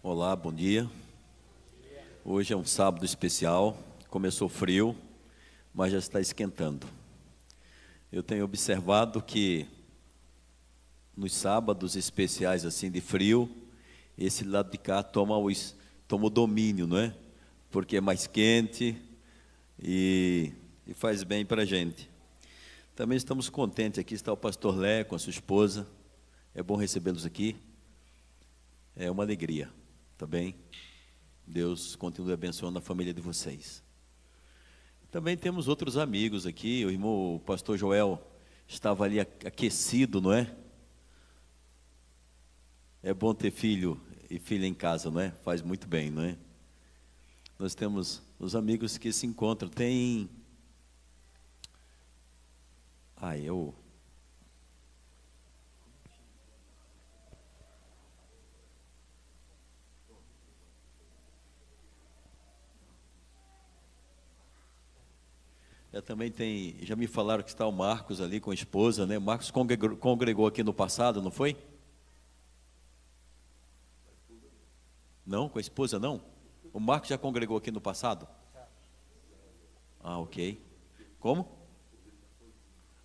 Olá, bom dia. Hoje é um sábado especial, começou frio, mas já está esquentando. Eu tenho observado que nos sábados especiais assim de frio, esse lado de cá toma o domínio, não é? Porque é mais quente e faz bem para a gente. Também estamos contentes, aqui está o pastor Lé com a sua esposa, é bom recebê-los aqui, é uma alegria, tá bem? Deus continue abençoando a família de vocês. Também temos outros amigos aqui, o irmão, o pastor Joel, estava ali aquecido, não é? É bom ter filho e filha em casa, não é? Faz muito bem, não é? Nós temos os amigos que se encontram, tem... também tem, já me falaram que está o Marcos ali com a esposa, né? Marcos congregou aqui no passado, não foi? Não, com a esposa não? O Marcos já congregou aqui no passado? Ah, ok. Como?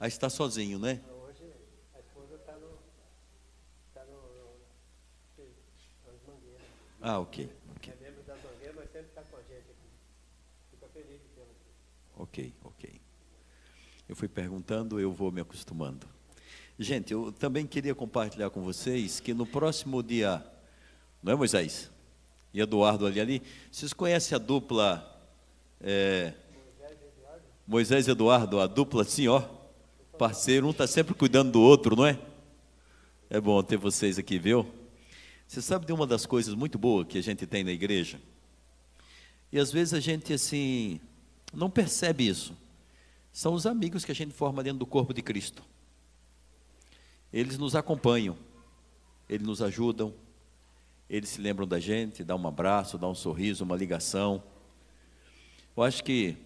Ah, está sozinho, né? Hoje a esposa está nas mangueiras. Ah, ok. É membro das mangueiras, mas sempre está com a gente aqui. Fica feliz de tê-la aqui. Ok. Eu fui perguntando, eu vou me acostumando. Gente, eu também queria compartilhar com vocês que no próximo dia, não é, Moisés? E Eduardo ali, vocês conhecem a dupla Moisés e Eduardo, a dupla assim, ó, parceiro, um está sempre cuidando do outro, não é? É bom ter vocês aqui, viu? Você sabe de uma das coisas muito boas que a gente tem na igreja? E às vezes a gente assim, não percebe isso. São os amigos que a gente forma dentro do corpo de Cristo. Eles nos acompanham, eles nos ajudam, eles se lembram da gente, dão um abraço, dão um sorriso, uma ligação. Eu acho que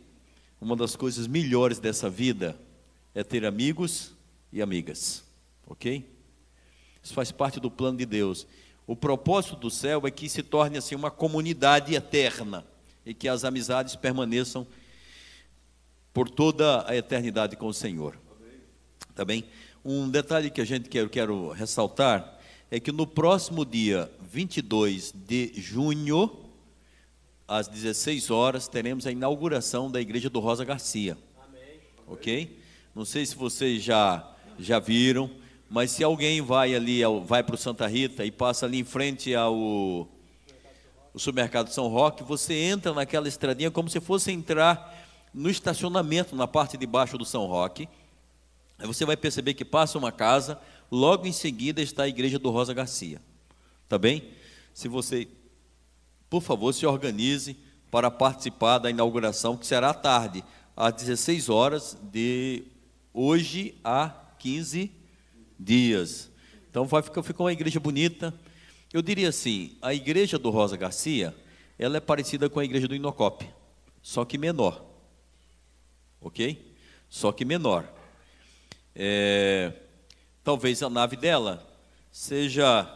uma das coisas melhores dessa vida é ter amigos e amigas, ok? Isso faz parte do plano de Deus. O propósito do céu é que se torne assim uma comunidade eterna e que as amizades permaneçam por toda a eternidade com o Senhor. Tá bem? Um detalhe que eu quero ressaltar é que no próximo dia 22 de junho, às 16 horas, teremos a inauguração da igreja do Rosa Garcia. Amém. Ok? Não sei se vocês já viram, mas se alguém vai para o Santa Rita e passa ali em frente ao supermercado São Roque, você entra naquela estradinha como se fosse entrar no estacionamento, na parte de baixo do São Roque. Aí você vai perceber que passa uma casa, logo em seguida está a igreja do Rosa Garcia. Tá bem? Se você, por favor, se organize para participar da inauguração, que será à tarde, às 16 horas de hoje a 15 dias. Então ficou uma igreja bonita. Eu diria assim, a igreja do Rosa Garcia, ela é parecida com a igreja do Inocope, só que menor. Ok? Só que menor. Talvez a nave dela seja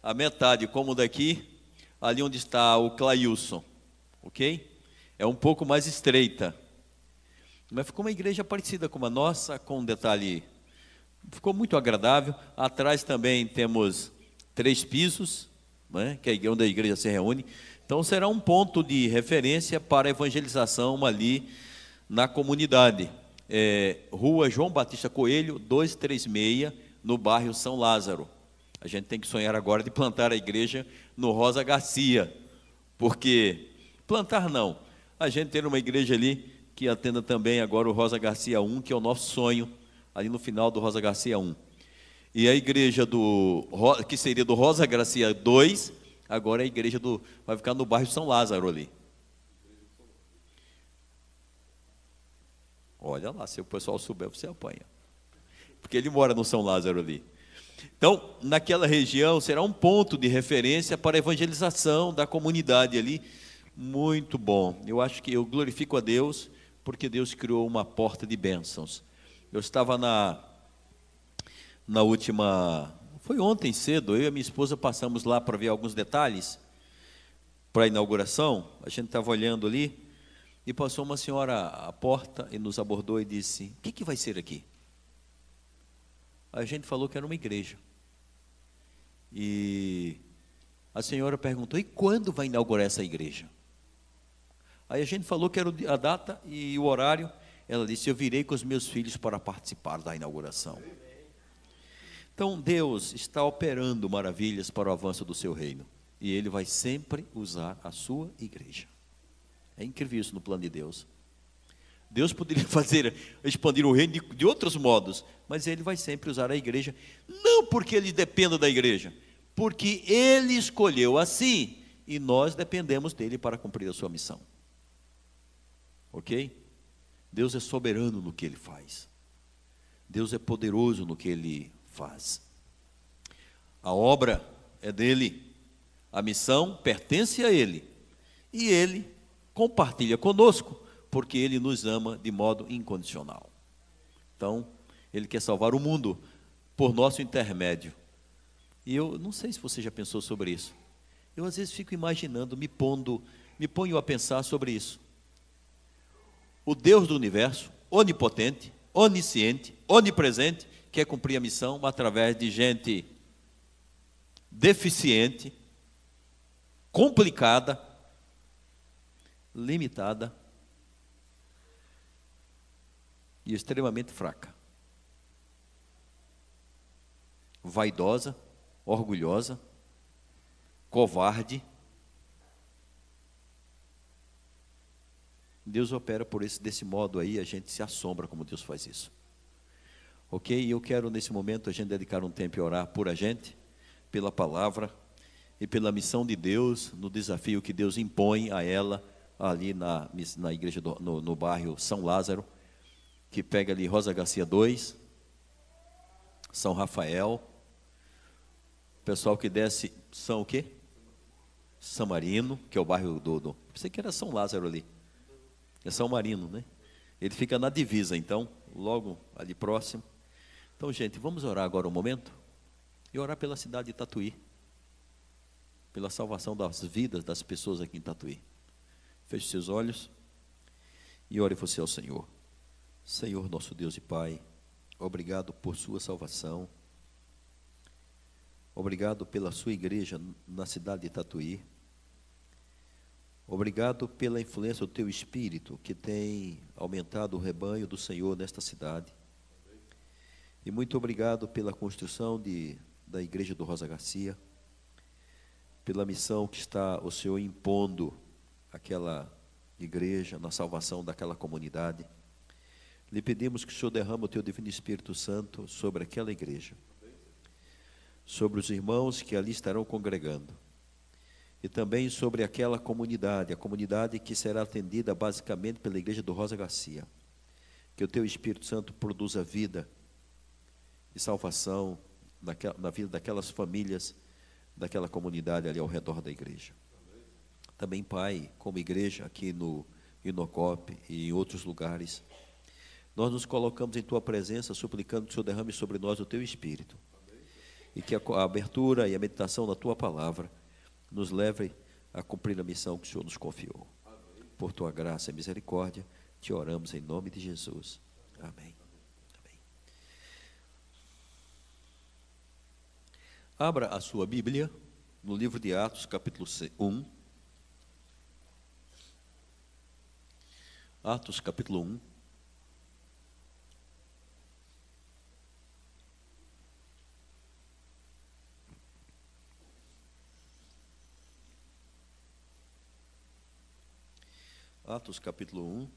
a metade, como daqui, ali onde está o Clailson, ok? É um pouco mais estreita, mas ficou uma igreja parecida com a nossa, com um detalhe, ficou muito agradável. Atrás também temos 3 pisos, né, que é onde a igreja se reúne. Então será um ponto de referência para a evangelização ali na comunidade. Rua João Batista Coelho, 236, no bairro São Lázaro. A gente tem que sonhar agora de plantar a igreja no Rosa Garcia, porque, plantar não, a gente ter uma igreja ali que atenda também agora o Rosa Garcia 1, que é o nosso sonho, ali no final do Rosa Garcia 1. E a igreja que seria do Rosa Garcia 2, agora a igreja vai ficar no bairro São Lázaro ali. Olha lá, se o pessoal souber, você apanha. Porque ele mora no São Lázaro ali. Então, naquela região, será um ponto de referência para a evangelização da comunidade ali. Muito bom. Eu acho que eu glorifico a Deus, porque Deus criou uma porta de bênçãos. Eu estava na última... Foi ontem cedo, eu e a minha esposa passamos lá para ver alguns detalhes. para a inauguração, a gente estava olhando ali, e passou uma senhora à porta e nos abordou e disse: o que vai ser aqui? A gente falou que era uma igreja. E a senhora perguntou: e quando vai inaugurar essa igreja? Aí a gente falou que era a data e o horário. Ela disse: eu virei com os meus filhos para participar da inauguração. Então Deus está operando maravilhas para o avanço do seu reino. E Ele vai sempre usar a sua igreja. É incrível isso no plano de Deus. Deus poderia expandir o reino de outros modos, mas Ele vai sempre usar a igreja, não porque Ele dependa da igreja, porque Ele escolheu assim, e nós dependemos dEle para cumprir a sua missão. Ok? Deus é soberano no que Ele faz. Deus é poderoso no que Ele faz. A obra é dEle, a missão pertence a Ele, e Ele compartilha conosco, porque Ele nos ama de modo incondicional. Então, Ele quer salvar o mundo por nosso intermédio. E eu não sei se você já pensou sobre isso. Eu às vezes fico imaginando, me ponho a pensar sobre isso. O Deus do universo, onipotente, onisciente, onipresente, quer cumprir a missão através de gente deficiente, complicada, limitada e extremamente fraca, vaidosa, orgulhosa, covarde. Deus opera desse modo aí, a gente se assombra como Deus faz isso. Ok? E eu quero nesse momento a gente dedicar um tempo e orar por a gente, pela palavra e pela missão de Deus, no desafio que Deus impõe a ela, ali na igreja, no bairro São Lázaro, que pega ali Rosa Garcia 2, São Rafael, pessoal que desce, São o quê? São Marino, que é o bairro pensei que era São Lázaro ali, é São Marino, né? Ele fica na divisa, então, logo ali próximo. Então, gente, vamos orar agora um momento, e orar pela cidade de Tatuí, pela salvação das vidas das pessoas aqui em Tatuí. Feche seus olhos e ore você ao Senhor. Senhor, nosso Deus e Pai, obrigado por sua salvação. Obrigado pela sua igreja na cidade de Tatuí. Obrigado pela influência do teu Espírito, que tem aumentado o rebanho do Senhor nesta cidade. E muito obrigado pela construção da igreja do Rosa Garcia, pela missão que está o Senhor impondo àquela igreja, na salvação daquela comunidade. Lhe pedimos que o Senhor derrame o teu divino Espírito Santo sobre aquela igreja, sobre os irmãos que ali estarão congregando, e também sobre aquela comunidade, a comunidade que será atendida basicamente pela igreja do Rosa Garcia. Que o teu Espírito Santo produza vida e salvação na vida daquelas famílias, daquela comunidade ali ao redor da igreja. Também, Pai, como igreja aqui no Inocop e em outros lugares, nós nos colocamos em Tua presença, suplicando que o Senhor derrame sobre nós o Teu Espírito, e que a abertura e a meditação da Tua Palavra nos leve a cumprir a missão que o Senhor nos confiou. Por Tua graça e misericórdia, te oramos em nome de Jesus. Amém. Amém. Abra a sua Bíblia no livro de Atos, capítulo 1. Atos, capítulo 1. Atos, capítulo 1,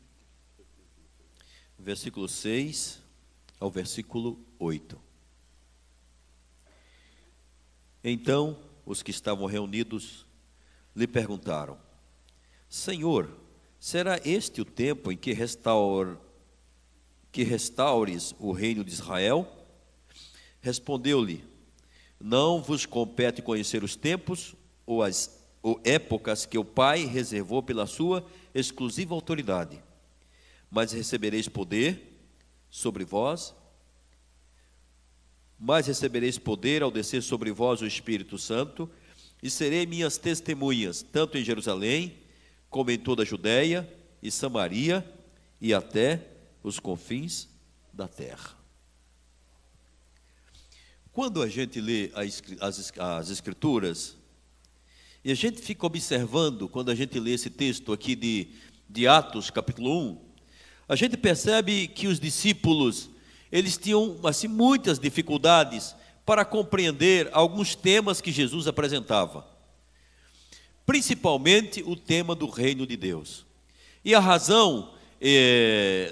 versículo 6 ao versículo 8. Então, os que estavam reunidos lhe perguntaram: Senhor, será este o tempo em que restaures o reino de Israel? Respondeu-lhe: Não vos compete conhecer os tempos ou épocas que o Pai reservou pela sua exclusiva autoridade, mas recebereis poder ao descer sobre vós o Espírito Santo, e serei minhas testemunhas, tanto em Jerusalém, como em toda a Judéia e Samaria, e até os confins da terra. Quando a gente lê as Escrituras, e a gente fica observando, quando a gente lê esse texto aqui de Atos, capítulo 1, a gente percebe que os discípulos, eles tinham assim, muitas dificuldades para compreender alguns temas que Jesus apresentava. Principalmente o tema do reino de Deus. E a razão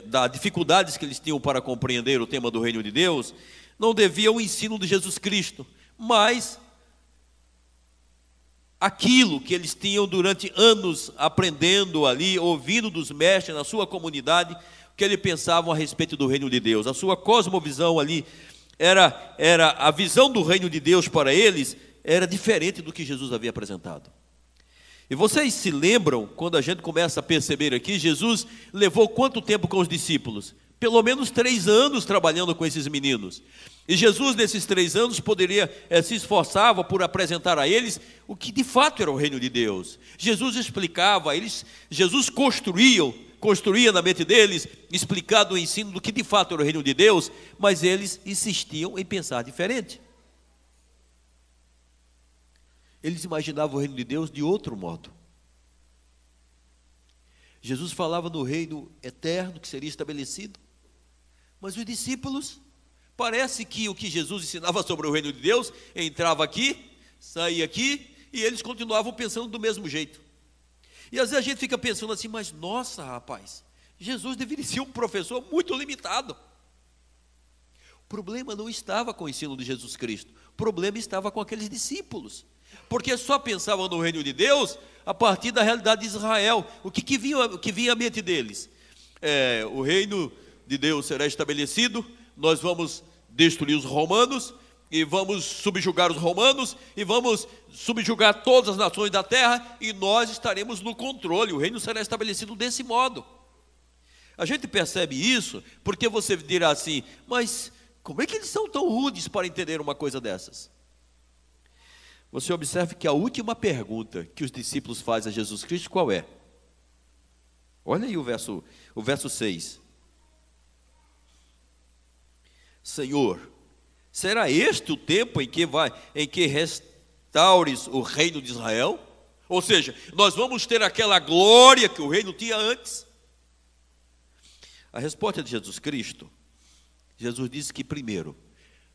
das dificuldades que eles tinham para compreender o tema do reino de Deus, não devia ao ensino de Jesus Cristo, mas aquilo que eles tinham durante anos aprendendo ali, ouvindo dos mestres na sua comunidade, o que eles pensavam a respeito do reino de Deus. A sua cosmovisão ali era a visão do reino de Deus para eles, era diferente do que Jesus havia apresentado. E vocês se lembram, quando a gente começa a perceber aqui, Jesus levou quanto tempo com os discípulos? Pelo menos 3 anos trabalhando com esses meninos. E Jesus, nesses 3 anos, se esforçava por apresentar a eles o que de fato era o reino de Deus. Jesus explicava, Jesus construía na mente deles, explicado o ensino do que de fato era o reino de Deus, mas eles insistiam em pensar diferente. Eles imaginavam o reino de Deus de outro modo. Jesus falava no reino eterno que seria estabelecido, mas os discípulos, parece que o que Jesus ensinava sobre o reino de Deus, entrava aqui, saía aqui, e eles continuavam pensando do mesmo jeito. E às vezes a gente fica pensando assim, mas nossa rapaz, Jesus deveria ser um professor muito limitado. O problema não estava com o ensino de Jesus Cristo, o problema estava com aqueles discípulos, porque só pensavam no reino de Deus a partir da realidade de Israel. O que vinha à mente deles? O reino de Deus será estabelecido, nós vamos destruir os romanos, e vamos subjugar os romanos, e vamos subjugar todas as nações da terra, e nós estaremos no controle, o reino será estabelecido desse modo. A gente percebe isso, porque você dirá assim, mas como é que eles são tão rudes para entender uma coisa dessas? Você observe que a última pergunta que os discípulos fazem a Jesus Cristo, qual é? Olha aí o verso 6. Senhor, será este o tempo em que restaures o reino de Israel? Ou seja, nós vamos ter aquela glória que o reino tinha antes? A resposta de Jesus Cristo, Jesus disse que primeiro,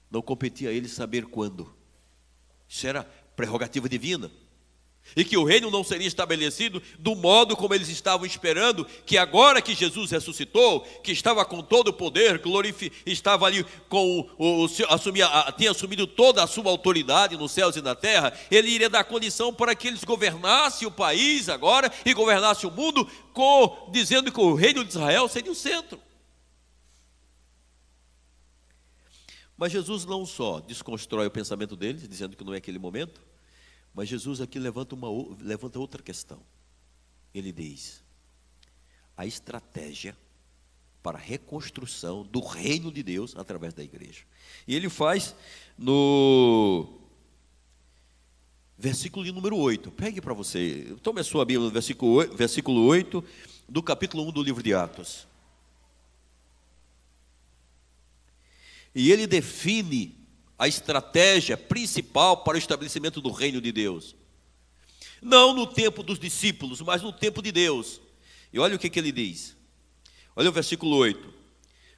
não competia a ele saber quando. Isso era prerrogativa divina. E que o reino não seria estabelecido do modo como eles estavam esperando, que agora que Jesus ressuscitou, que estava com todo o poder, estava ali tinha assumido toda a sua autoridade nos céus e na terra, ele iria dar condição para que eles governassem o país agora e governassem o mundo, dizendo que o reino de Israel seria o centro. Mas Jesus não só desconstrói o pensamento deles, dizendo que não é aquele momento, mas Jesus aqui levanta outra questão. Ele diz, a estratégia para a reconstrução do reino de Deus através da igreja. E ele faz no versículo de número 8. Pegue para você, tome a sua Bíblia no versículo 8 do capítulo 1 do livro de Atos. E ele define a estratégia principal para o estabelecimento do reino de Deus. Não no tempo dos discípulos, mas no tempo de Deus. E olha o que ele diz. Olha o versículo 8.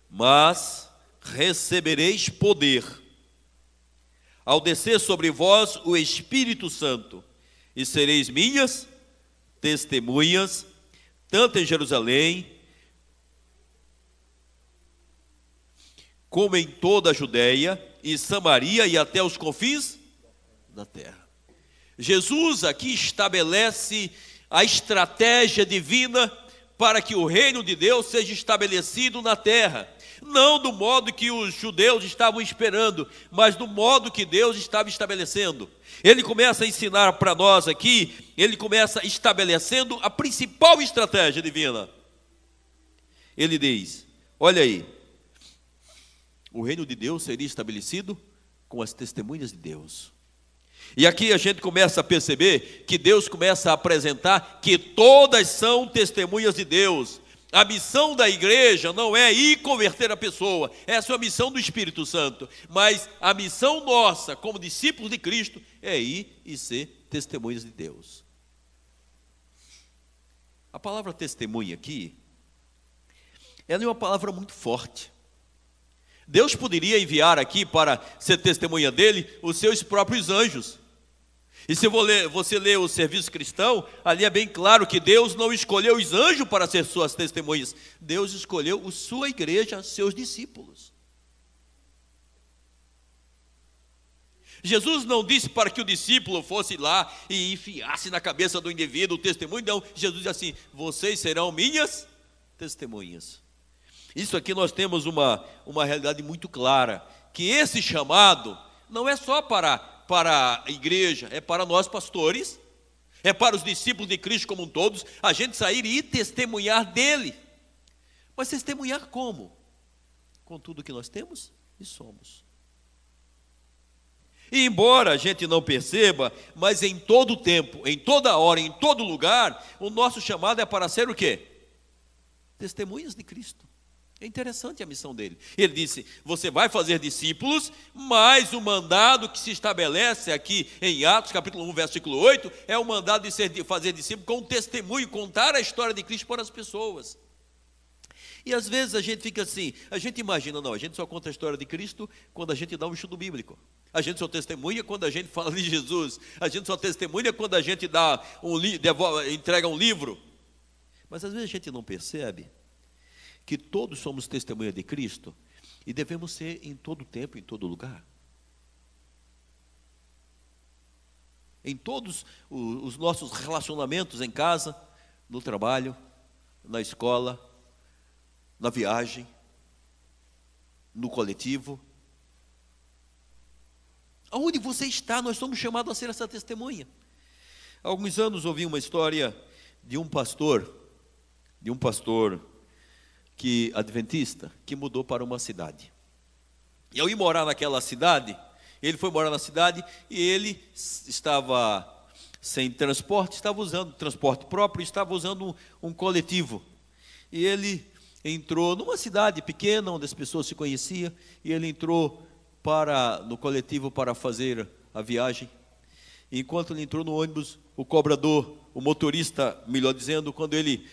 Mas recebereis poder, ao descer sobre vós o Espírito Santo, e sereis minhas testemunhas, tanto em Jerusalém, como em toda a Judéia e Samaria e até os confins da terra. Jesus aqui estabelece a estratégia divina para que o reino de Deus seja estabelecido na terra. Não do modo que os judeus estavam esperando, mas do modo que Deus estava estabelecendo. Ele começa a ensinar para nós aqui, ele começa estabelecendo a principal estratégia divina. Ele diz, olha aí, o reino de Deus seria estabelecido com as testemunhas de Deus. E aqui a gente começa a perceber que Deus começa a apresentar que todas são testemunhas de Deus. A missão da igreja não é ir converter a pessoa, essa é a missão do Espírito Santo. Mas a missão nossa, como discípulos de Cristo, é ir e ser testemunhas de Deus. A palavra testemunha aqui, ela é uma palavra muito forte. Deus poderia enviar aqui para ser testemunha dele os seus próprios anjos. E se você ler o serviço cristão, ali é bem claro que Deus não escolheu os anjos para ser suas testemunhas. Deus escolheu a sua igreja, seus discípulos. Jesus não disse para que o discípulo fosse lá e enfiasse na cabeça do indivíduo o testemunho. Não, Jesus disse assim: vocês serão minhas testemunhas. Isso aqui nós temos uma realidade muito clara, que esse chamado não é só para a igreja, é para nós pastores, é para os discípulos de Cristo como um todos, a gente sair e ir testemunhar dele. Mas testemunhar como? Com tudo que nós temos e somos. E embora a gente não perceba, mas em todo tempo, em toda hora, em todo lugar, o nosso chamado é para ser o quê? Testemunhas de Cristo. É interessante a missão dele. Ele disse: você vai fazer discípulos, mas o mandado que se estabelece aqui em Atos capítulo 1, versículo 8, é o mandado de fazer discípulo com testemunho, contar a história de Cristo para as pessoas. E às vezes a gente fica assim, a gente imagina, não, a gente só conta a história de Cristo quando a gente dá um estudo bíblico. A gente só testemunha quando a gente fala de Jesus. A gente só testemunha quando a gente entrega um livro. Mas às vezes a gente não percebe que todos somos testemunha de Cristo e devemos ser em todo tempo, em todo lugar. Em todos os nossos relacionamentos em casa, no trabalho, na escola, na viagem, no coletivo. Aonde você está, nós somos chamados a ser essa testemunha. Há alguns anos ouvi uma história de um pastor que adventista, que mudou para uma cidade. E ao ir morar naquela cidade, ele foi morar na cidade e ele estava sem transporte, estava usando transporte próprio, estava usando um coletivo. E ele entrou numa cidade pequena, onde as pessoas se conheciam, e ele entrou no coletivo para fazer a viagem. E enquanto ele entrou no ônibus, o cobrador, o motorista, melhor dizendo, quando ele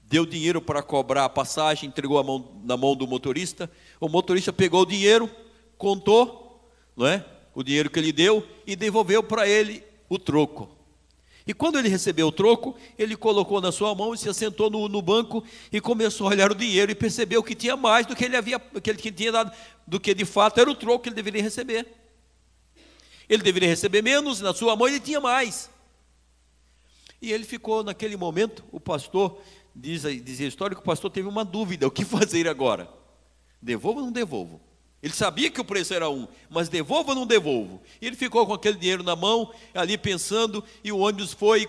deu dinheiro para cobrar a passagem, entregou na mão do motorista, o motorista pegou o dinheiro, contou, não é? O dinheiro que ele deu e devolveu para ele o troco. E quando ele recebeu o troco, ele colocou na sua mão e se assentou no banco e começou a olhar o dinheiro e percebeu que tinha mais do que ele tinha dado, do que de fato era o troco que ele deveria receber. Ele deveria receber menos, na sua mão ele tinha mais. E ele ficou naquele momento, o pastor, dizia a história que o pastor teve uma dúvida: o que fazer agora? Devolvo ou não devolvo? Ele sabia que o preço era mas devolvo ou não devolvo? E ele ficou com aquele dinheiro na mão, ali pensando, e o ônibus foi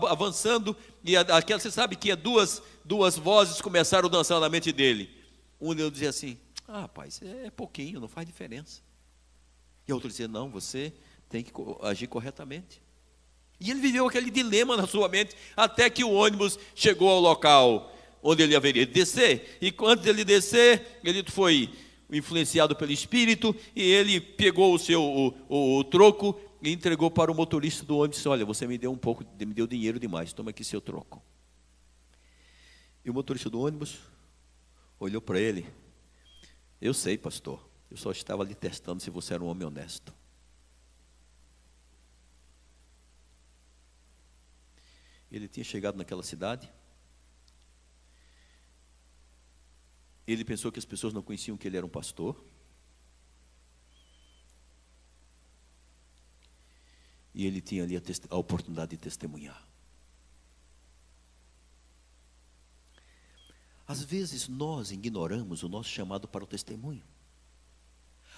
avançando, e você sabe que duas vozes começaram a dançar na mente dele. Um deles dizia assim: rapaz, é pouquinho, não faz diferença. E o outro dizia: não, você tem que agir corretamente. E ele viveu aquele dilema na sua mente, até que o ônibus chegou ao local onde ele haveria de descer, e antes dele descer, ele foi influenciado pelo Espírito, e ele pegou o troco e entregou para o motorista do ônibus. Olha, você me deu dinheiro demais, toma aqui seu troco. E o motorista do ônibus olhou para ele: eu sei, pastor, eu só estava ali testando se você era um homem honesto. Ele tinha chegado naquela cidade, ele pensou que as pessoas não conheciam que ele era um pastor, e ele tinha ali a oportunidade de testemunhar. Às vezes nós ignoramos o nosso chamado para o testemunho.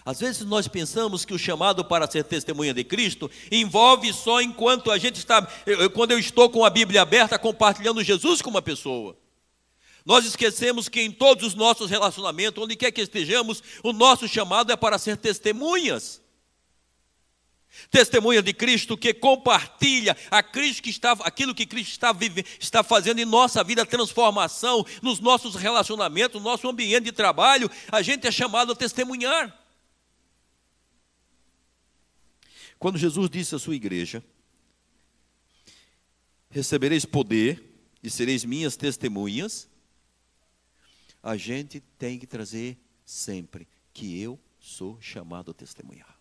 Às vezes nós pensamos que o chamado para ser testemunha de Cristo envolve só enquanto a gente está, quando eu estou com a Bíblia aberta, compartilhando Jesus com uma pessoa. Nós esquecemos que em todos os nossos relacionamentos, onde quer que estejamos, o nosso chamado é para ser testemunhas. Testemunha de Cristo que compartilha aquilo que Cristo está fazendo em nossa vida, transformação, nos nossos relacionamentos, no nosso ambiente de trabalho. A gente é chamado a testemunhar. Quando Jesus disse à sua igreja: recebereis poder e sereis minhas testemunhas, a gente tem que trazer sempre que eu sou chamado a testemunhar.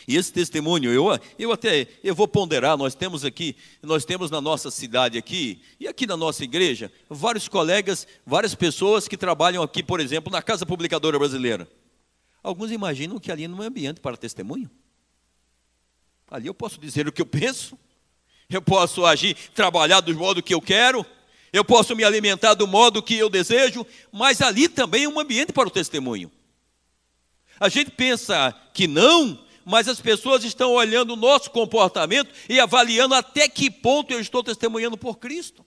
E esse testemunho, eu vou ponderar, nós temos na nossa cidade aqui, e aqui na nossa igreja, vários colegas, várias pessoas que trabalham aqui, por exemplo, na Casa Publicadora Brasileira. Alguns imaginam que ali não é ambiente para testemunho. Ali eu posso dizer o que eu penso, eu posso agir, trabalhar do modo que eu quero, eu posso me alimentar do modo que eu desejo, mas ali também é um ambiente para o testemunho. A gente pensa que não, mas as pessoas estão olhando o nosso comportamento e avaliando até que ponto eu estou testemunhando por Cristo.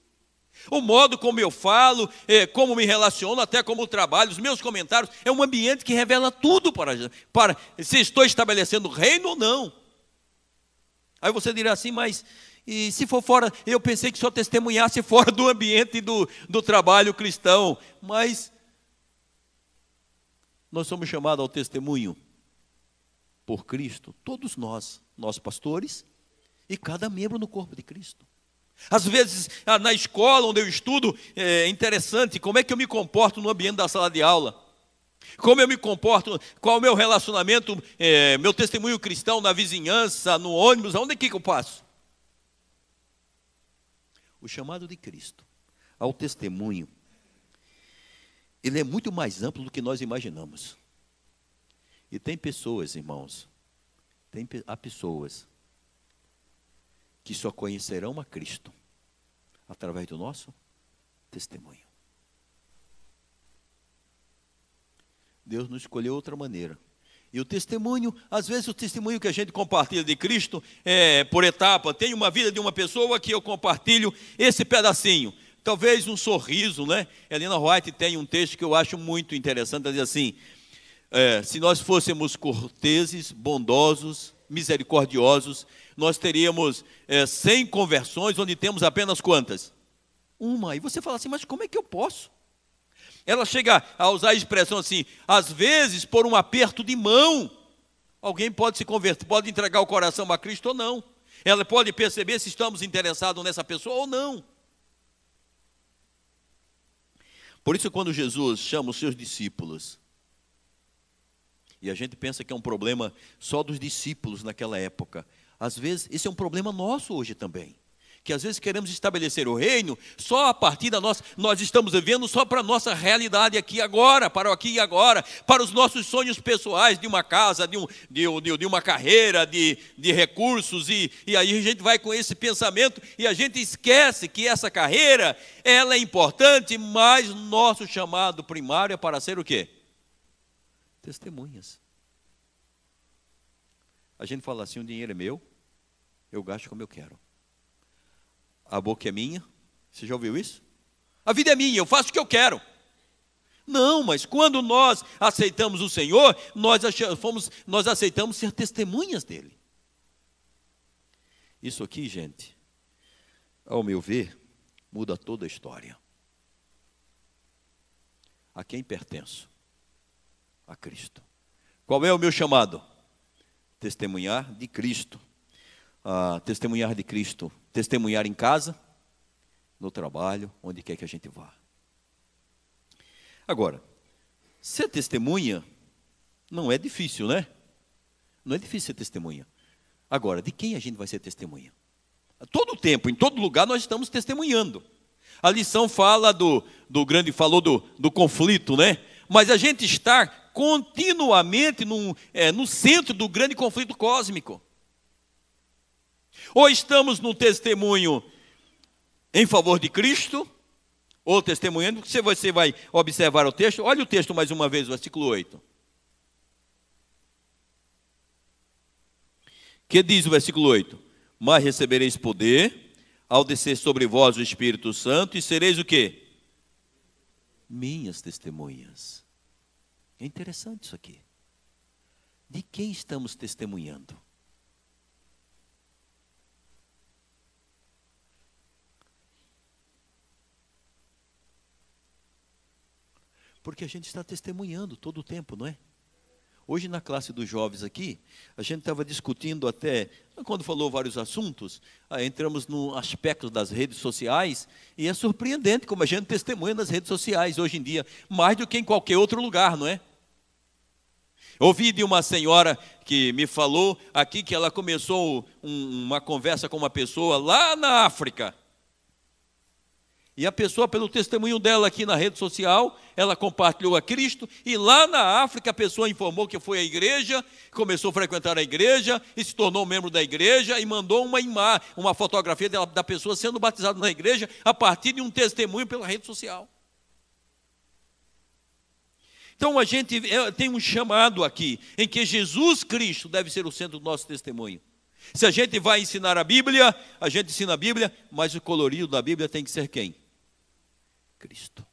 O modo como eu falo, como me relaciono, até como trabalho, os meus comentários, é um ambiente que revela tudo para se estou estabelecendo o reino ou não. Aí você dirá assim, mas e se for fora, eu pensei que só testemunhasse fora do ambiente do trabalho cristão, mas nós somos chamados ao testemunho por Cristo, todos nós pastores e cada membro no corpo de Cristo. Às vezes, na escola onde eu estudo, é interessante como é que eu me comporto no ambiente da sala de aula. Como eu me comporto, qual é o meu relacionamento, meu testemunho cristão na vizinhança, no ônibus, aonde é que eu passo? O chamado de Cristo ao testemunho, ele é muito mais amplo do que nós imaginamos. E tem pessoas, irmãos, há pessoas que só conhecerão a Cristo através do nosso testemunho. Deus nos escolheu outra maneira. E o testemunho, às vezes o testemunho que a gente compartilha de Cristo é por etapa. Tem uma vida de uma pessoa que eu compartilho esse pedacinho. Talvez um sorriso, né? Helena White tem um texto que eu acho muito interessante, ela diz assim, se nós fôssemos corteses, bondosos, misericordiosos, nós teríamos 100 conversões, onde temos apenas quantas? Uma. E você fala assim, mas como é que eu posso? Ela chega a usar a expressão assim, às vezes, por um aperto de mão, alguém pode se converter, pode entregar o coração a Cristo ou não. Ela pode perceber se estamos interessados nessa pessoa ou não. Por isso, quando Jesus chama os seus discípulos, e a gente pensa que é um problema só dos discípulos naquela época, às vezes, esse é um problema nosso hoje também. Que às vezes queremos estabelecer o reino só a partir da nossa, nós estamos vivendo só para a nossa realidade aqui agora, para o aqui e agora, para os nossos sonhos pessoais de uma casa, de uma carreira, de recursos, e aí a gente vai com esse pensamento e a gente esquece que essa carreira, ela é importante, mas nosso chamado primário é para ser o quê? Testemunhas. A gente fala assim, o dinheiro é meu, eu gasto como eu quero. A boca é minha, você já ouviu isso? A vida é minha, eu faço o que eu quero. Não, mas quando nós aceitamos o Senhor, nós aceitamos ser testemunhas dele. Isso aqui, gente, ao meu ver, muda toda a história. A quem pertenço? A Cristo. Qual é o meu chamado? Testemunhar de Cristo. Testemunhar de Cristo, testemunhar em casa, no trabalho, onde quer que a gente vá. Agora, ser testemunha não é difícil, né? Não é difícil ser testemunha. Agora, de quem a gente vai ser testemunha? A todo tempo, em todo lugar, nós estamos testemunhando. A lição fala falou do conflito, né? Mas a gente está continuamente no centro do grande conflito cósmico. Ou estamos no testemunho em favor de Cristo, ou testemunhando, se você vai observar o texto, olha o texto mais uma vez, versículo 8. Que diz o versículo 8? Mas recebereis poder, ao descer sobre vós o Espírito Santo, e sereis o quê? Minhas testemunhas. É interessante isso aqui. De quem estamos testemunhando? Porque a gente está testemunhando todo o tempo, não é? Hoje na classe dos jovens aqui, a gente estava discutindo até, quando falou vários assuntos, entramos no aspecto das redes sociais, e é surpreendente como a gente testemunha nas redes sociais hoje em dia, mais do que em qualquer outro lugar, não é? Ouvi de uma senhora que me falou aqui que ela começou uma conversa com uma pessoa lá na África. E a pessoa, pelo testemunho dela aqui na rede social, ela compartilhou a Cristo, e lá na África a pessoa informou que foi à igreja, começou a frequentar a igreja, e se tornou membro da igreja, e mandou uma fotografia da pessoa sendo batizada na igreja, a partir de um testemunho pela rede social. Então a gente tem um chamado aqui, em que Jesus Cristo deve ser o centro do nosso testemunho. Se a gente vai ensinar a Bíblia, a gente ensina a Bíblia, mas o colorido da Bíblia tem que ser quem? Cristo.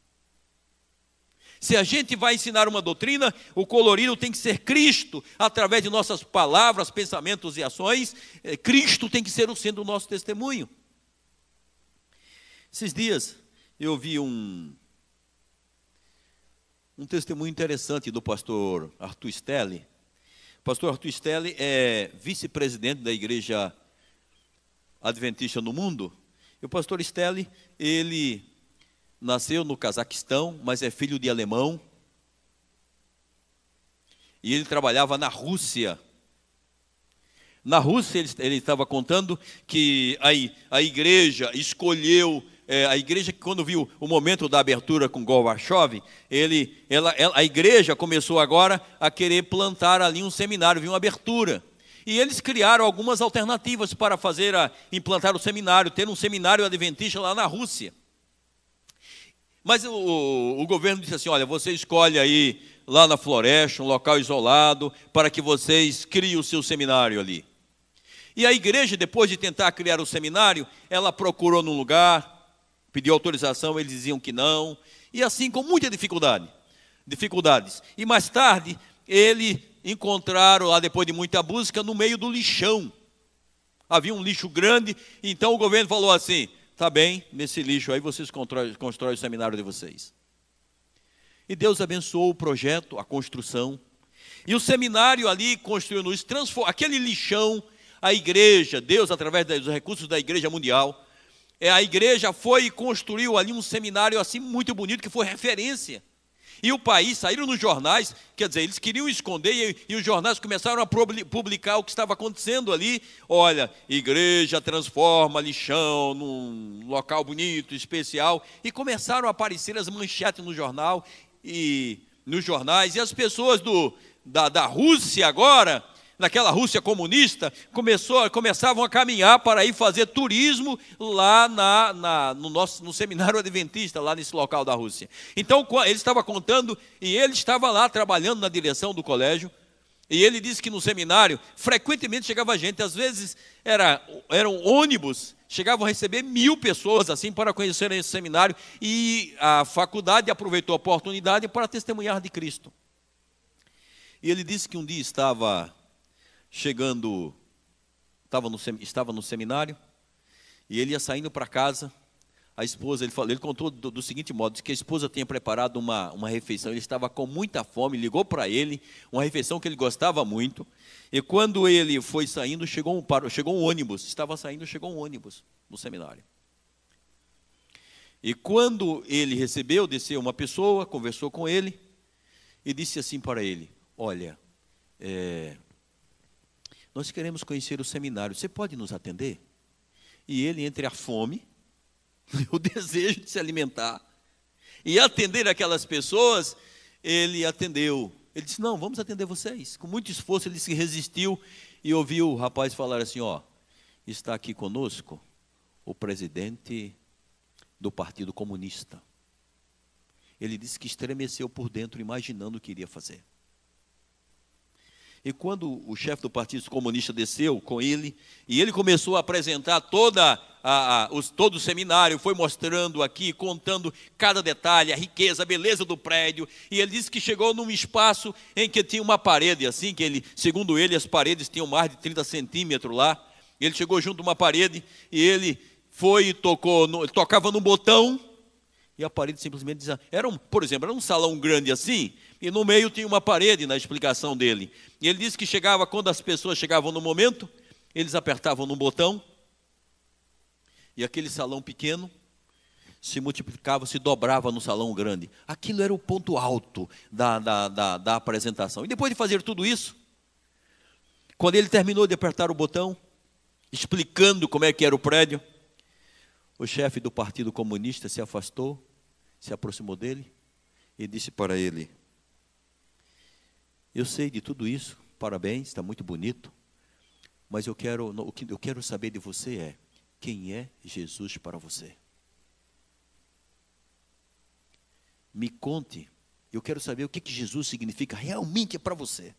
Se a gente vai ensinar uma doutrina, o colorido tem que ser Cristo, através de nossas palavras, pensamentos e ações. Cristo tem que ser o centro do nosso testemunho. Esses dias eu ouvi um testemunho interessante do pastor Arthur Stelli. O pastor Arthur Stelli é vice-presidente da Igreja Adventista no Mundo. E o pastor Stelli, ele nasceu no Cazaquistão, mas é filho de alemão. E ele trabalhava na Rússia. Na Rússia, ele estava contando que a igreja escolheu, a igreja que quando viu o momento da abertura com Gorbachev, a igreja começou agora a querer plantar ali um seminário, viu uma abertura. E eles criaram algumas alternativas para implantar o seminário, ter um seminário adventista lá na Rússia. Mas o governo disse assim, olha, você escolhe aí lá na floresta, um local isolado, para que vocês criem o seu seminário ali. E a igreja, depois de tentar criar o seminário, ela procurou num lugar, pediu autorização, eles diziam que não, e assim com muita dificuldades. E mais tarde, encontraram lá, depois de muita busca, no meio do lixão. Havia um lixo grande, então o governo falou assim, tá bem, nesse lixo aí vocês constroem o seminário de vocês. E Deus abençoou o projeto, a construção. E o seminário ali construiu, aquele lixão, a igreja, Deus através dos recursos da Igreja Mundial, a igreja foi e construiu ali um seminário assim muito bonito, que foi referência. E o país, saíram nos jornais, quer dizer, eles queriam esconder, e os jornais começaram a publicar o que estava acontecendo ali. Olha, igreja transforma lixão num local bonito, especial. E começaram a aparecer as manchetes no jornal, nos jornais, e as pessoas da Rússia agora, naquela Rússia comunista, começavam a caminhar para ir fazer turismo lá no seminário adventista, lá nesse local da Rússia. Então, ele estava contando, e ele estava lá trabalhando na direção do colégio, e ele disse que no seminário, frequentemente chegava gente, às vezes eram ônibus, chegavam a receber 1000 pessoas assim para conhecerem esse seminário, e a faculdade aproveitou a oportunidade para testemunhar de Cristo. E ele disse que um dia estava no seminário, e ele ia saindo para casa. A esposa, ele contou do seguinte modo, disse que a esposa tinha preparado uma refeição, ele estava com muita fome, ligou para ele, uma refeição que ele gostava muito, e quando ele foi saindo, chegou um ônibus, chegou um ônibus no seminário. E quando ele desceu uma pessoa, conversou com ele, e disse assim para ele, olha, nós queremos conhecer o seminário, você pode nos atender? E ele, entre a fome, o desejo de se alimentar e atender aquelas pessoas, ele atendeu. Ele disse, não, vamos atender vocês. Com muito esforço ele se resistiu e ouviu o rapaz falar assim, está aqui conosco o presidente do Partido Comunista. Ele disse que estremeceu por dentro, imaginando o que iria fazer. E quando o chefe do Partido Comunista desceu com ele, e ele começou a apresentar toda todo o seminário, foi mostrando aqui, contando cada detalhe, a riqueza, a beleza do prédio. E ele disse que chegou num espaço em que tinha uma parede, assim, que ele, segundo ele, as paredes tinham mais de 30 centímetros lá. Ele chegou junto a uma parede e ele foi e tocava no botão, e a parede simplesmente dizia, por exemplo, era um salão grande assim, e no meio tinha uma parede na explicação dele. E ele disse que quando as pessoas chegavam no momento, eles apertavam no botão, e aquele salão pequeno se multiplicava, se dobrava no salão grande. Aquilo era o ponto alto da apresentação. E depois de fazer tudo isso, quando ele terminou de apertar o botão, explicando como é que era o prédio, o chefe do Partido Comunista se afastou, se aproximou dele e disse para ele: eu sei de tudo isso, parabéns, está muito bonito, mas o que eu quero saber de você é, quem é Jesus para você? Me conte, eu quero saber o que Jesus significa realmente para você.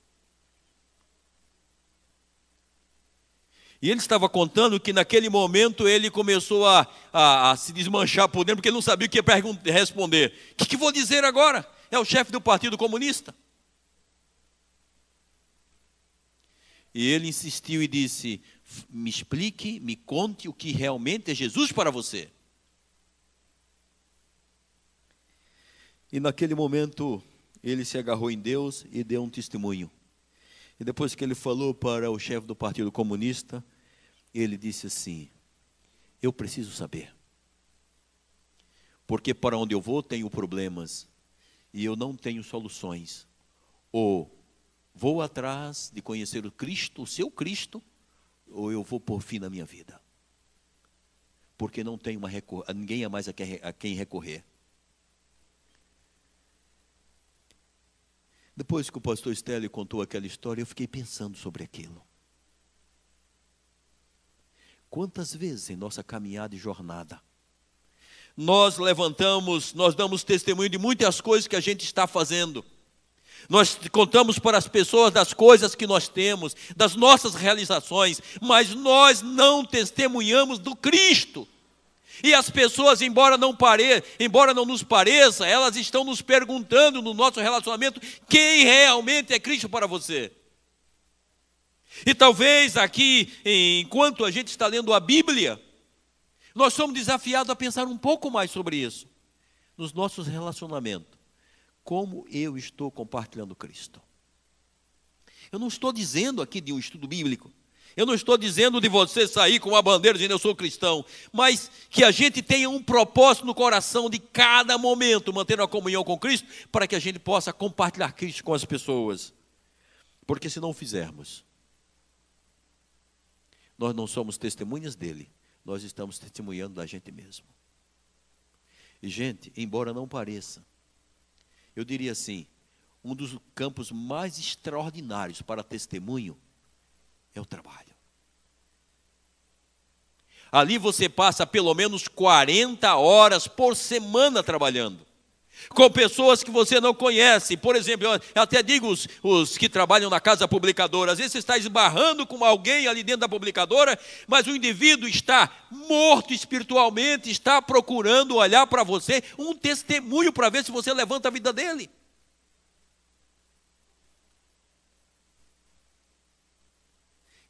E ele estava contando que naquele momento ele começou a se desmanchar por dentro, porque ele não sabia o que ia responder. O que vou dizer agora? É o chefe do Partido Comunista. E ele insistiu e disse: me explique, me conte o que realmente é Jesus para você. E naquele momento ele se agarrou em Deus e deu um testemunho. E depois que ele falou para o chefe do Partido Comunista, ele disse assim: eu preciso saber, porque para onde eu vou tenho problemas e eu não tenho soluções. Ou vou atrás de conhecer o Cristo, o seu Cristo, ou eu vou pôr fim na minha vida, porque não tenho ninguém a mais a quem recorrer. Depois que o pastor Stélio contou aquela história, eu fiquei pensando sobre aquilo. Quantas vezes em nossa caminhada e jornada, nós damos testemunho de muitas coisas que a gente está fazendo. Nós contamos para as pessoas das coisas que nós temos, das nossas realizações, mas nós não testemunhamos do Cristo. E as pessoas, embora não nos pareça, elas estão nos perguntando no nosso relacionamento quem realmente é Cristo para você. E talvez aqui, enquanto a gente está lendo a Bíblia, nós somos desafiados a pensar um pouco mais sobre isso. Nos nossos relacionamentos, como eu estou compartilhando Cristo. Eu não estou dizendo aqui de um estudo bíblico, eu não estou dizendo de você sair com uma bandeira dizendo eu sou cristão, mas que a gente tenha um propósito no coração de cada momento, manter uma comunhão com Cristo, para que a gente possa compartilhar Cristo com as pessoas. Porque se não fizermos, nós não somos testemunhas dele, nós estamos testemunhando da gente mesmo. E gente, embora não pareça, eu diria assim, um dos campos mais extraordinários para testemunho é o trabalho. Ali você passa pelo menos 40 horas por semana trabalhando, com pessoas que você não conhece. Por exemplo, eu até digo os que trabalham na casa publicadora, às vezes você está esbarrando com alguém ali dentro da publicadora, mas o indivíduo está morto espiritualmente, está procurando olhar para você, um testemunho para ver se você levanta a vida dele.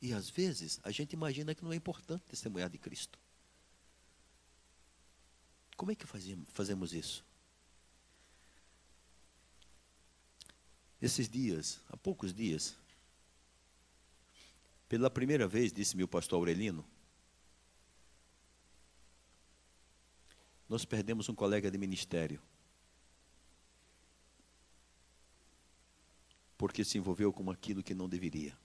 E às vezes a gente imagina que não é importante testemunhar de Cristo. Como é que fazemos isso? Esses dias, há poucos dias, pela primeira vez, disse-me o pastor Aurelino, nós perdemos um colega de ministério, porque se envolveu com aquilo que não deveria.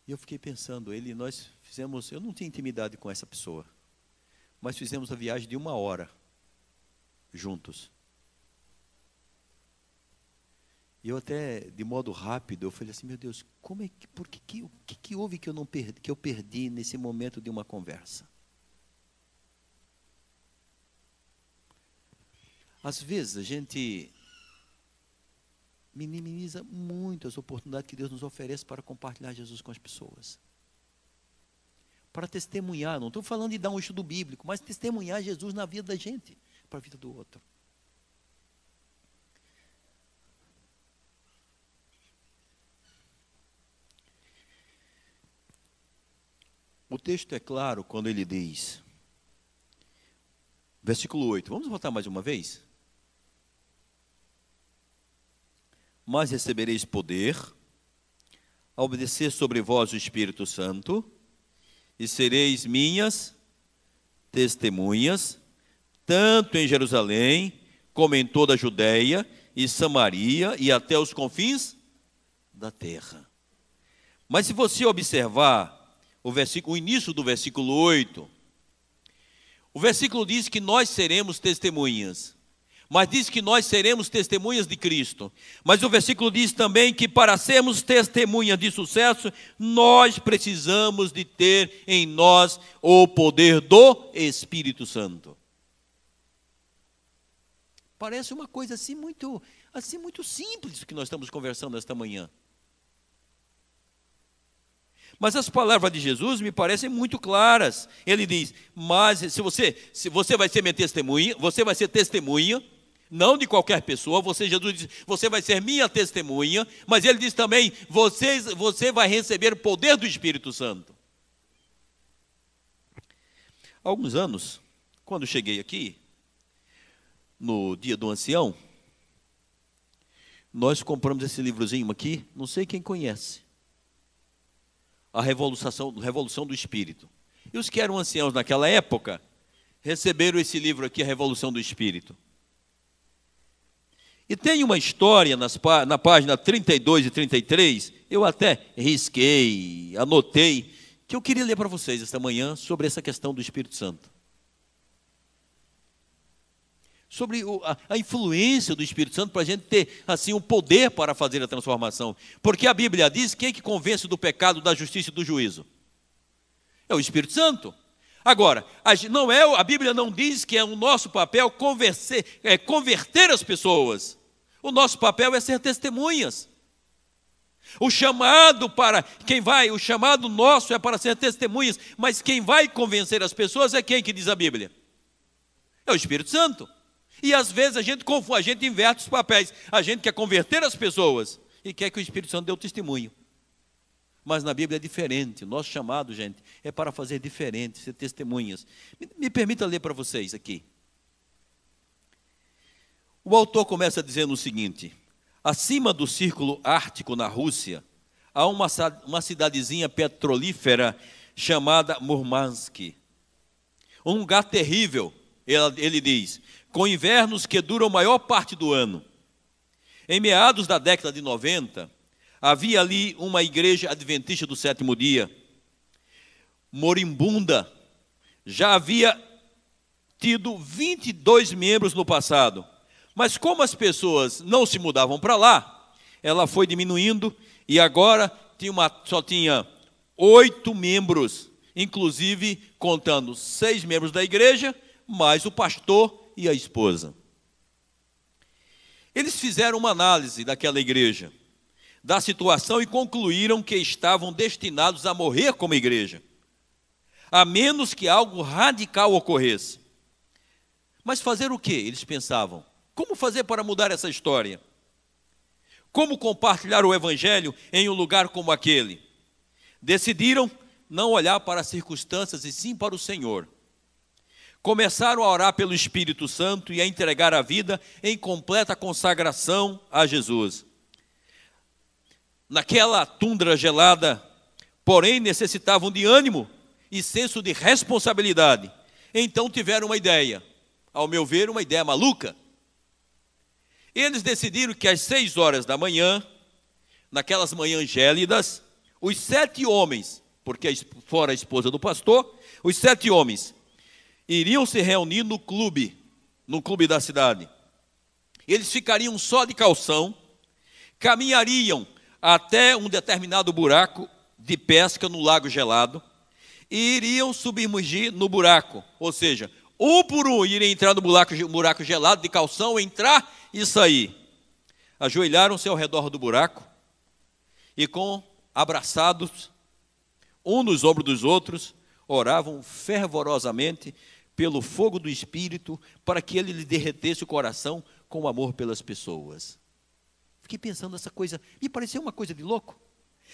E eu fiquei pensando, nós fizemos, eu não tinha intimidade com essa pessoa, mas fizemos a viagem de 1 hora, juntos. E eu até, de modo rápido, eu falei assim, meu Deus, o que houve que eu perdi nesse momento de uma conversa? Às vezes a gente minimiza muito as oportunidades que Deus nos oferece para compartilhar Jesus com as pessoas. para testemunhar. Não estou falando de dar um estudo bíblico, mas testemunhar Jesus na vida da gente, para a vida do outro. O texto é claro quando ele diz, versículo 8, vamos voltar mais uma vez? Mas recebereis poder, ao obedecer sobre vós o Espírito Santo, e sereis minhas testemunhas, tanto em Jerusalém, como em toda a Judéia e Samaria, e até os confins da terra. Mas se você observar o início do versículo 8, o versículo diz que nós seremos testemunhas, mas diz que nós seremos testemunhas de Cristo. Mas o versículo diz também que para sermos testemunhas de sucesso, nós precisamos de ter em nós o poder do Espírito Santo. Parece uma coisa assim muito simples que nós estamos conversando esta manhã. Mas as palavras de Jesus me parecem muito claras. Ele diz, mas se você vai ser minha testemunha, você vai ser testemunha, não de qualquer pessoa, Jesus diz, você vai ser minha testemunha, mas ele diz também, você vai receber o poder do Espírito Santo. Há alguns anos, quando cheguei aqui, no dia do ancião, nós compramos esse livrozinho aqui, não sei quem conhece. A Revolução do Espírito. E os que eram anciãos naquela época, receberam esse livro aqui, A Revolução do Espírito. E tem uma história na página 32 e 33, eu até risquei, anotei, que eu queria ler para vocês esta manhã sobre essa questão do Espírito Santo. Sobre a influência do Espírito Santo para a gente ter assim um poder para fazer a transformação. Porque a Bíblia diz, quem é que convence do pecado, da justiça e do juízo? É o Espírito Santo. Agora, a Bíblia não diz que é o nosso papel converter as pessoas. O nosso papel é ser testemunhas. O chamado nosso é para ser testemunhas, mas quem vai convencer as pessoas é quem que diz a Bíblia? É o Espírito Santo. E às vezes a gente inverte os papéis. A gente quer converter as pessoas e quer que o Espírito Santo dê o testemunho. Mas na Bíblia é diferente. O nosso chamado, gente, é para fazer diferente, ser testemunhas. Me permita ler para vocês aqui. O autor começa dizendo o seguinte: acima do Círculo Ártico, na Rússia, há uma cidadezinha petrolífera chamada Murmansk. Um lugar terrível, ele diz, com invernos que duram a maior parte do ano. Em meados da década de 90, havia ali uma igreja adventista do sétimo dia, moribunda. Já havia tido 22 membros no passado, mas como as pessoas não se mudavam para lá, ela foi diminuindo e agora só tinha 8 membros, inclusive contando 6 membros da igreja, mais o pastor e a esposa. Eles fizeram uma análise daquela igreja, da situação, e concluíram que estavam destinados a morrer como igreja, a menos que algo radical ocorresse. Mas fazer o quê? Eles pensavam. Como fazer para mudar essa história? Como compartilhar o evangelho em um lugar como aquele? Decidiram não olhar para as circunstâncias e sim para o Senhor. Começaram a orar pelo Espírito Santo e a entregar a vida em completa consagração a Jesus. Naquela tundra gelada, porém necessitavam de ânimo e senso de responsabilidade. Então tiveram uma ideia, ao meu ver, uma ideia maluca. Eles decidiram que às 6 horas da manhã, naquelas manhãs gélidas, os 7 homens, porque fora a esposa do pastor, os 7 homens iriam se reunir no clube da cidade. Eles ficariam só de calção, caminhariam até um determinado buraco de pesca no lago gelado e iriam submergir no buraco, ou seja, um por um iriam entrar no buraco gelado de calção, entrar e sair. Ajoelharam-se ao redor do buraco e abraçados, um nos ombros dos outros, oravam fervorosamente pelo fogo do Espírito, para que ele lhe derretesse o coração com amor pelas pessoas. Fiquei pensando nessa coisa, me pareceu uma coisa de louco.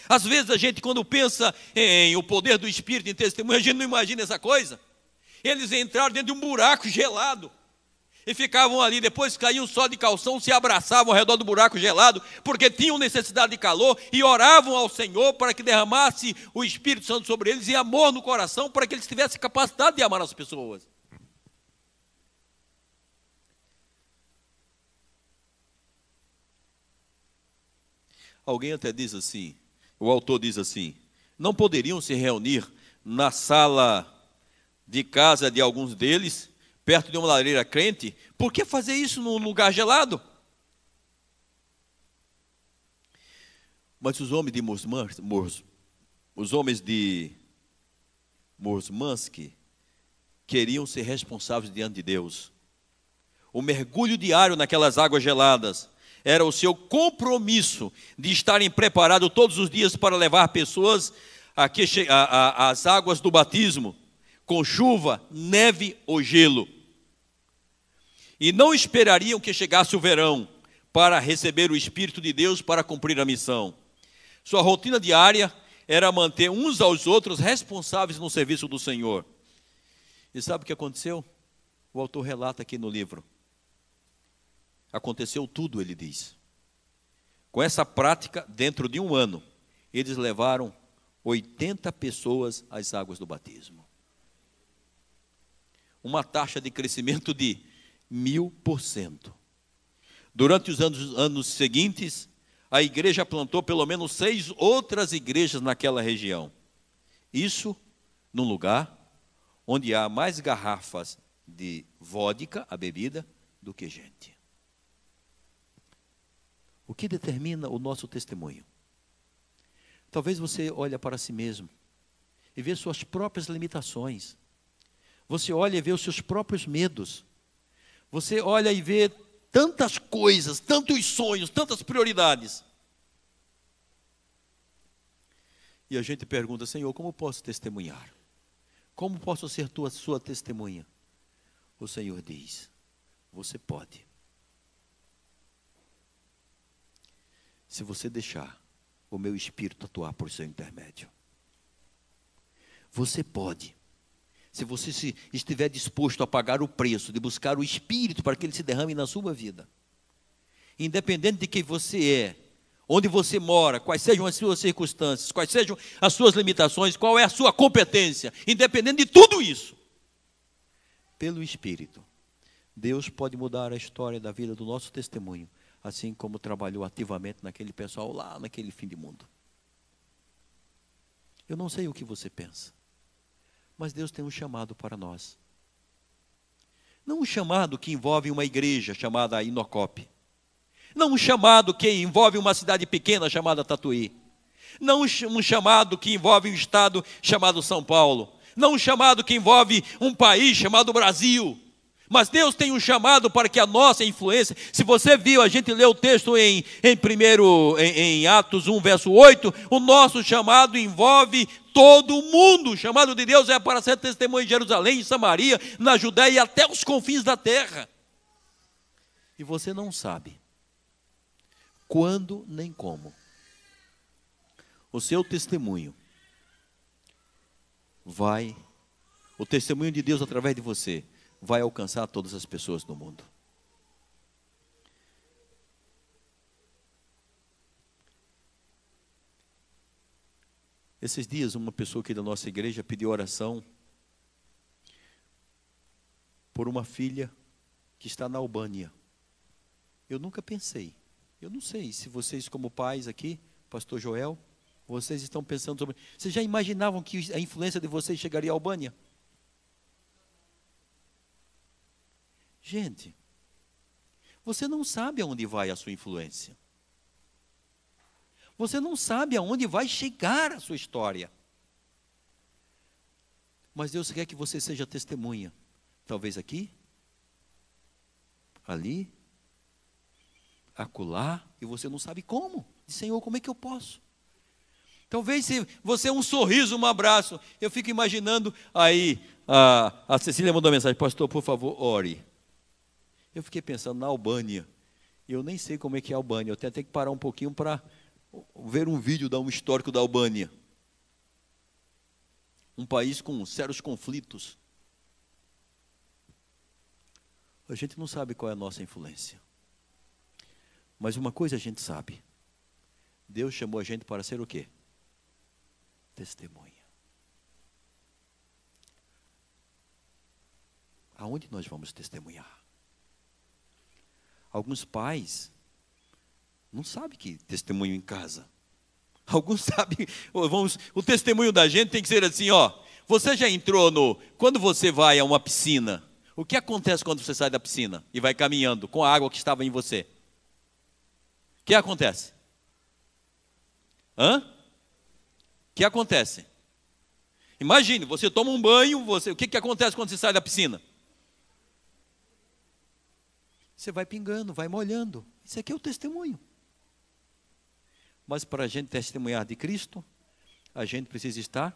Às vezes a gente, quando pensa em o poder do Espírito em testemunho, a gente não imagina essa coisa. Eles entraram dentro de um buraco gelado e ficavam ali, depois caíam só de calção, se abraçavam ao redor do buraco gelado, porque tinham necessidade de calor, e oravam ao Senhor para que derramasse o Espírito Santo sobre eles e amor no coração, para que eles tivessem capacidade de amar as pessoas. Alguém até diz assim, o autor diz assim: não poderiam se reunir na sala de casa de alguns deles, perto de uma lareira quente? Por que fazer isso num lugar gelado? Mas os homens de Murmansk queriam ser responsáveis diante de Deus. O mergulho diário naquelas águas geladas era o seu compromisso de estarem preparados todos os dias para levar pessoas às águas do batismo, com chuva, neve ou gelo. E não esperariam que chegasse o verão para receber o Espírito de Deus para cumprir a missão. Sua rotina diária era manter uns aos outros responsáveis no serviço do Senhor. E sabe o que aconteceu? O autor relata aqui no livro. Aconteceu tudo, ele diz. Com essa prática, dentro de um ano, eles levaram 80 pessoas às águas do batismo. Uma taxa de crescimento de 1000%. Durante os anos seguintes, a igreja plantou pelo menos 6 outras igrejas naquela região. Isso num lugar onde há mais garrafas de vodka, a bebida, do que gente. O que determina o nosso testemunho? Talvez você olhe para si mesmo e vê suas próprias limitações. Você olha e vê os seus próprios medos. Você olha e vê tantas coisas, tantos sonhos, tantas prioridades. E a gente pergunta: Senhor, como posso testemunhar? Como posso ser sua testemunha? O Senhor diz: você pode. Se você deixar o meu Espírito atuar por seu intermédio. Você pode. Se você estiver disposto a pagar o preço de buscar o Espírito para que ele se derrame na sua vida. Independente de quem você é, onde você mora, quais sejam as suas circunstâncias, quais sejam as suas limitações, qual é a sua competência, independente de tudo isso, pelo Espírito, Deus pode mudar a história da vida do nosso testemunho, assim como trabalhou ativamente naquele pessoal lá naquele fim de mundo. Eu não sei o que você pensa, mas Deus tem um chamado para nós. Não um chamado que envolve uma igreja chamada Inocope. Não um chamado que envolve uma cidade pequena chamada Tatuí. Não um chamado que envolve um estado chamado São Paulo. Não um chamado que envolve um país chamado Brasil. Mas Deus tem um chamado para que a nossa influência, se você viu, a gente leu o texto em Atos 1, verso 8, o nosso chamado envolve todo o mundo. O chamado de Deus é para ser testemunha em Jerusalém, em Samaria, na Judéia e até os confins da terra. E você não sabe quando nem como o seu testemunho o testemunho de Deus através de você, vai alcançar todas as pessoas do mundo. Esses dias, uma pessoa aqui da nossa igreja pediu oração por uma filha que está na Albânia. Eu nunca pensei. Eu não sei se vocês, como pais aqui, pastor Joel, vocês estão pensando sobre... Vocês já imaginavam que a influência de vocês chegaria à Albânia? Gente, você não sabe aonde vai a sua influência. Você não sabe aonde vai chegar a sua história. Mas Deus quer que você seja testemunha. Talvez aqui, ali, acolá, e você não sabe como. Diz: Senhor, como é que eu posso? Talvez se você um sorriso, um abraço. Eu fico imaginando aí, a Cecília mandou uma mensagem: pastor, por favor, ore. Eu fiquei pensando na Albânia. Eu nem sei como é que é a Albânia. Eu tenho que parar um pouquinho para ver um vídeo, dar um histórico da Albânia. Um país com sérios conflitos. A gente não sabe qual é a nossa influência. Mas uma coisa a gente sabe. Deus chamou a gente para ser o quê? Testemunha. Aonde nós vamos testemunhar? Alguns pais não sabem que testemunho em casa. Alguns sabem, o testemunho da gente tem que ser assim, ó. Você já entrou quando você vai a uma piscina, o que acontece quando você sai da piscina e vai caminhando com a água que estava em você? O que acontece? O que acontece? Imagine, você toma um banho, o que acontece quando você sai da piscina? Você vai pingando, vai molhando. Isso aqui é o testemunho. Mas para a gente testemunhar de Cristo, a gente precisa estar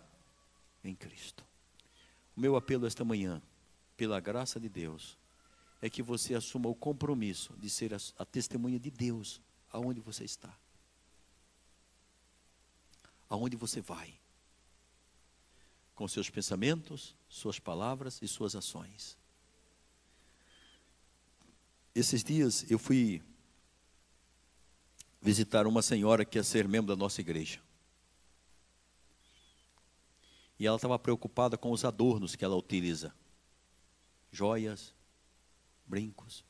em Cristo. O meu apelo esta manhã, pela graça de Deus, é que você assuma o compromisso de ser a testemunha de Deus aonde você está. Aonde você vai. Com seus pensamentos, suas palavras e suas ações. Esses dias eu fui visitar uma senhora que ia ser membro da nossa igreja. E ela estava preocupada com os adornos que ela utiliza. Joias, brincos.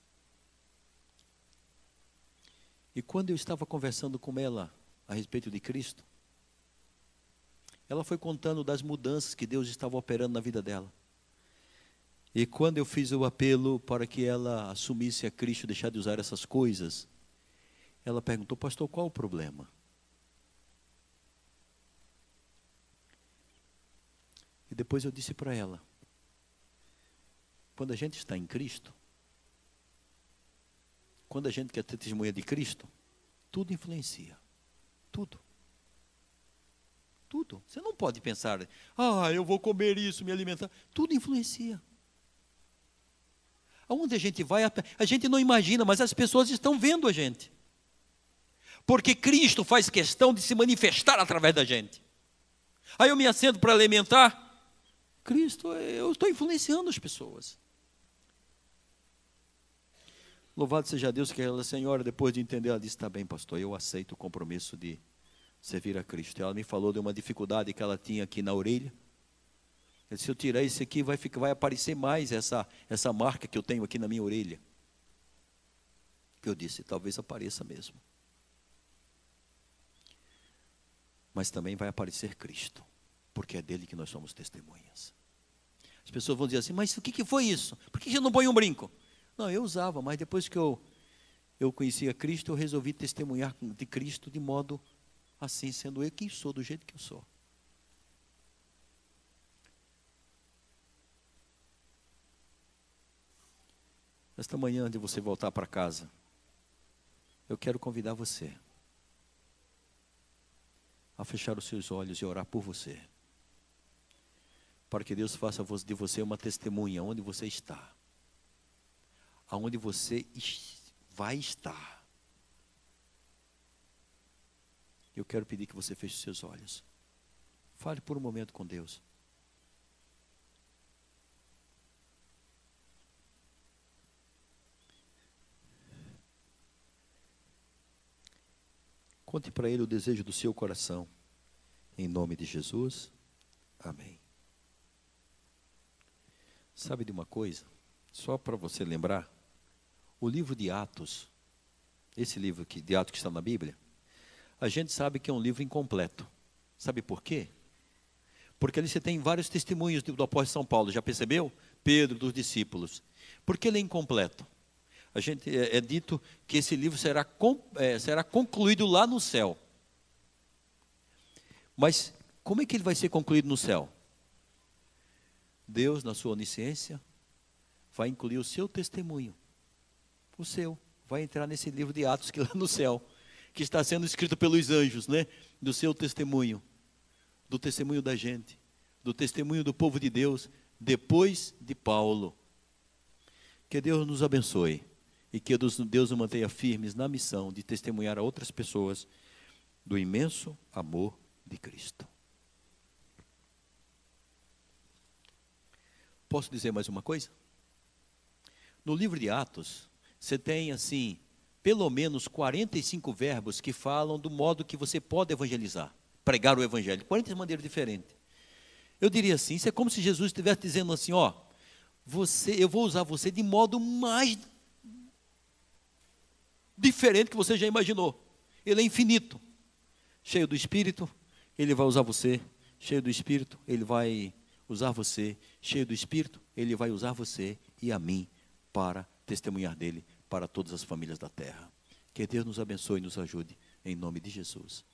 E quando eu estava conversando com ela a respeito de Cristo, ela foi contando das mudanças que Deus estava operando na vida dela. E quando eu fiz o apelo para que ela assumisse a Cristo, deixar de usar essas coisas, ela perguntou: pastor, qual o problema? E depois eu disse para ela: quando a gente está em Cristo, quando a gente quer ter testemunha de Cristo, tudo influencia. Tudo. Tudo. Você não pode pensar: eu vou comer isso, me alimentar. Tudo influencia. Aonde a gente vai, a gente não imagina, mas as pessoas estão vendo a gente. Porque Cristo faz questão de se manifestar através da gente. Aí eu me assento para alimentar. Cristo, eu estou influenciando as pessoas. Louvado seja Deus que aquela senhora, depois de entender, ela disse: está bem, pastor, eu aceito o compromisso de servir a Cristo. Ela me falou de uma dificuldade que ela tinha aqui na orelha. Ela disse: se eu tirar isso aqui, vai aparecer mais essa marca que eu tenho aqui na minha orelha. Eu disse: talvez apareça mesmo. Mas também vai aparecer Cristo, porque é dele que nós somos testemunhas. As pessoas vão dizer assim: mas o que foi isso? Por que você não põe um brinco? Não, eu usava, mas depois que eu conheci a Cristo, eu resolvi testemunhar de Cristo de modo assim, sendo eu quem sou, do jeito que eu sou. Esta manhã, antes de você voltar para casa, eu quero convidar você a fechar os seus olhos e orar por você, para que Deus faça de você uma testemunha onde você está, aonde você vai estar. Eu quero pedir que você feche os seus olhos. Fale por um momento com Deus. Conte para Ele o desejo do seu coração. Em nome de Jesus. Amém. Sabe de uma coisa? Só para você lembrar, o livro de Atos, esse livro de Atos que está na Bíblia, a gente sabe que é um livro incompleto. Sabe por quê? Porque ali você tem vários testemunhos do apóstolo São Paulo, já percebeu? Pedro, dos discípulos. Por que ele é incompleto? A gente é dito que esse livro será concluído lá no céu. Mas como é que ele vai ser concluído no céu? Deus, na sua onisciência, vai incluir o seu testemunho. O seu. Vai entrar nesse livro de Atos que lá no céu, que está sendo escrito pelos anjos, né? Do seu testemunho. do testemunho da gente, do testemunho do povo de Deus, depois de Paulo. Que Deus nos abençoe e que Deus nos mantenha firmes na missão de testemunhar a outras pessoas do imenso amor de Cristo. Posso dizer mais uma coisa? No livro de Atos, você tem assim, pelo menos 45 verbos que falam do modo que você pode evangelizar, pregar o evangelho, 40 maneiras diferentes. Eu diria assim, isso é como se Jesus estivesse dizendo assim, ó, eu vou usar você de modo mais diferente que você já imaginou. Ele é infinito. Cheio do Espírito, Ele vai usar você. Cheio do Espírito, Ele vai usar você. Cheio do Espírito, Ele vai usar você e a mim para testemunhar dele para todas as famílias da terra. Que Deus nos abençoe e nos ajude, em nome de Jesus.